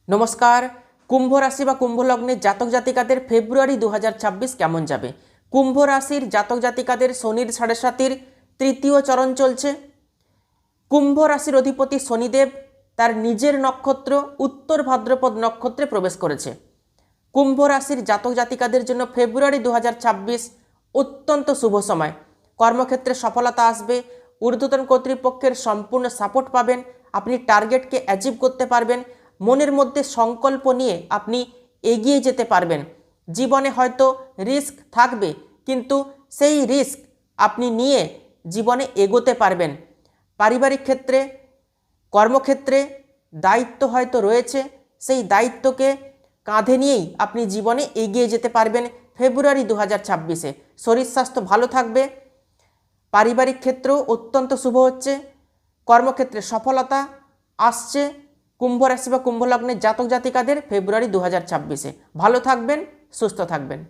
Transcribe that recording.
নমস্কার। কুম্ভ রাশি বা কুম্ভ লগ্নের জাতক জাতিকাদের ফেব্রুয়ারি 2026 কেমন যাবে? কুম্ভ রাশির জাতক জাতিকাদের শনির 7.5-এর তৃতীয় চরণ চলছে। কুম্ভ রাশির অধিপতি শনিদেব তার নিজের নক্ষত্র উত্তর ভাদ্রপদ নক্ষত্রে প্রবেশ করেছে। কুম্ভ রাশির জাতক জাতিকাদের জন্য ফেব্রুয়ারি 2026 অত্যন্ত শুভ সময়। কর্মক্ষেত্রে সফলতা আসবে, ঊর্ধ্বতন কর্তৃপক্ষের সম্পূর্ণ সাপোর্ট পাবেন, আপনি টার্গেটকে অ্যাচিভ করতে পারবেন, মনের মধ্যে সংকল্প নিয়ে আপনি এগিয়ে যেতে পারবেন। জীবনে হয়তো রিস্ক থাকবে, কিন্তু সেই রিস্ক আপনি নিয়ে জীবনে এগোতে পারবেন। পারিবারিক ক্ষেত্রে, কর্মক্ষেত্রে দায়িত্ব হয়তো রয়েছে, সেই দায়িত্বকে কাঁধে নিয়েই আপনি জীবনে এগিয়ে যেতে পারবেন ফেব্রুয়ারি 2026-এ। শরীর স্বাস্থ্য ভালো থাকবে, পারিবারিক ক্ষেত্রেও অত্যন্ত শুভ হচ্ছে, কর্মক্ষেত্রে সফলতা আসছে। কুম্ভ রাশি বা কুম্ভ লগ্নের জাতক জাতিকাদের ফেব্রুয়ারি 2026-এ ভালো থাকবেন, সুস্থ থাকবেন।